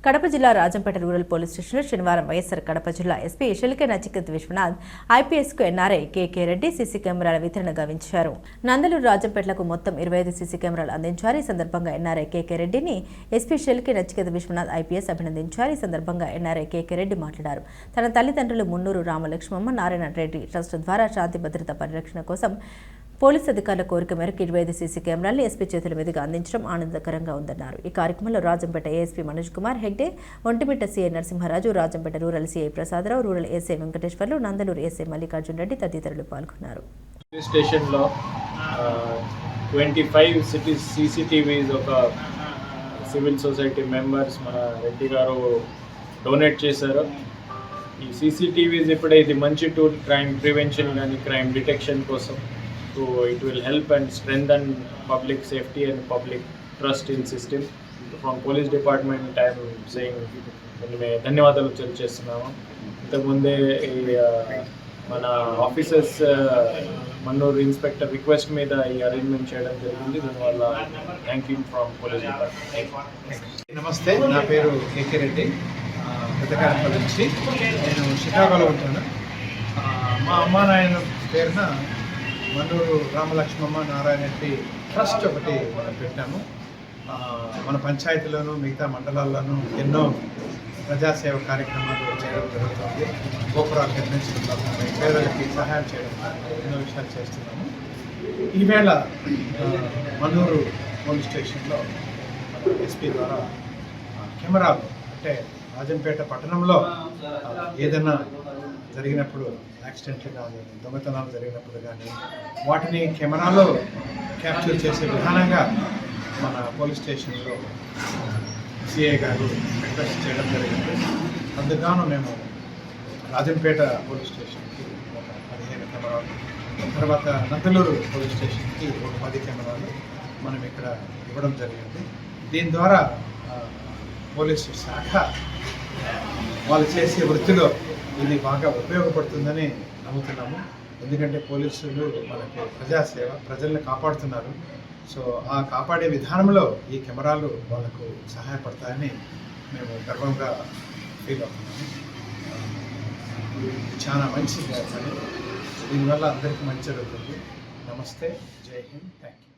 కడప జిల్లా Rajampet rural police స్టేషన్లో శనివారం వైఎస్ఆర్ కడప జిల్లా ఎస్పీ షెల్కే నచికేత్ విశ్వనాథ్ ఐపీఎస్కు ఎన్ఆర్ఐ కేకే రెడ్డి సీసీ కెమెరాల వితరణ గావించారు. నందలూరు రాజంపేటలకు మొత్తం 25 సీసీ కెమెరాలు అందించారు. ఈ సందర్భంగా ఎన్ఆర్ఐ కేకే రెడ్డిని ఎస్పీ షెల్కే నచికేత్ విశ్వనాథ్ ఐపీఎస్ అభినందించారు. ఈ సందర్భంగా ఎన్ఆర్ఐ కేకే రెడ్డి మాట్లాడారు. తన తల్లిదండ్రులు మున్నూరు రామలక్ష్మమ్మ నారాయణ రెడ్డి ట్రస్ట్ ద్వారా శాంతి భద్రత పరిరక్షణ కోసం పోలీసు అధికారుల కోరిక మేరకు 25 సీసీ కెమెరాలను ఎస్పీ చేతుల మీదుగా అందించడం ఆనందకరంగా ఉందన్నారు. ఈ కార్యక్రమంలో Rajampet ASP Manoj Kumar Hegde, Vontimitta CI Narasimharaju, Rajampet rural CI Prasadarao, rural ASI Venkateswarlu, Nandaluru ఏసఐ మల్లికార్జున్ రెడ్డి తదితరులు పాల్గొన్నారు. స్టేషన్లో 25 సీసీటీవీస్ ఒక సివిల్ సొసైటీ మెంబర్స్ మన రెడ్డి గారు డొనేట్ చేశారు. ఈ సీసీటీవీస్ ఇప్పుడే ఇది మంచి టూల్ క్రైమ్ ప్రివెన్షన్ కానీ క్రైమ్ డిటెక్షన్ కోసం. So it will help and strengthen public safety and public trust in system. From police department I am saying ధన్యవాదాలు తెలియజేస్తున్నాము. ఇంతకుముందే మన ఆఫీసర్స్ మన్నూరు ఇన్స్పెక్టర్ రిక్వెస్ట్ మీద ఈ అరేంజ్మెంట్ చేయడం జరిగింది. దీనివల్ల thank you from police department. నమస్తే, నా పేరు కేకే రెడ్డి, పెద్దకారపల్లి నుంచి. నేను షికాగోలో ఉంటాను. మా అమ్మా నాయన పేరున మన్నూరు రామలక్ష్మమ్మ నారాయణ రెడ్డి ట్రస్ట్ ఒకటి మనం పెట్టాము. మన పంచాయతీలోనూ మిగతా మండలాల్లోనూ ఎన్నో ప్రజాసేవ కార్యక్రమాలు చేయడం జరుగుతుంది. గోపురాలు నిర్మించడం, పేదలకి సహాయం చేయడం, ఎన్నో విషయాలు చేస్తున్నాము. ఈవేళ మన్నూరు పోలీస్ స్టేషన్లో ఎస్పీ ద్వారా కెమెరాలు, అంటే రాజంపేట పట్టణంలో ఏదైనా జరిగినప్పుడు, యాక్సిడెంట్లు కానీ దొంగతనాలు జరిగినప్పుడు కానీ వాటిని కెమెరాలో క్యాప్చర్ చేసే విధానంగా మన పోలీస్ స్టేషన్లో సిఐ గారు రిక్వెస్ట్ చేయడం జరిగింది. అందుకు మేము రాజంపేట పోలీస్ స్టేషన్కి ఒక 15 కెమెరాలు, తర్వాత నందలూరు పోలీస్ స్టేషన్కి ఒక 10 కెమెరాలు మనం ఇక్కడ ఇవ్వడం జరిగింది. దీని ద్వారా పోలీసు శాఖ వాళ్ళు చేసే వృత్తిలో ఇది బాగా ఉపయోగపడుతుందని నమ్ముతున్నాము. ఎందుకంటే పోలీసులు మనకి ప్రజాసేవ, ప్రజల్ని కాపాడుతున్నారు. సో ఆ కాపాడే విధానంలో ఈ కెమెరాలు వాళ్ళకు సహాయపడతాయని మేము గర్వంగా ఫీల్ అవుతున్నాము. చాలా మంచి పని, దీనివల్ల అందరికీ మంచి జరుగుతుంది. నమస్తే, జై హింద్, థ్యాంక్ యూ.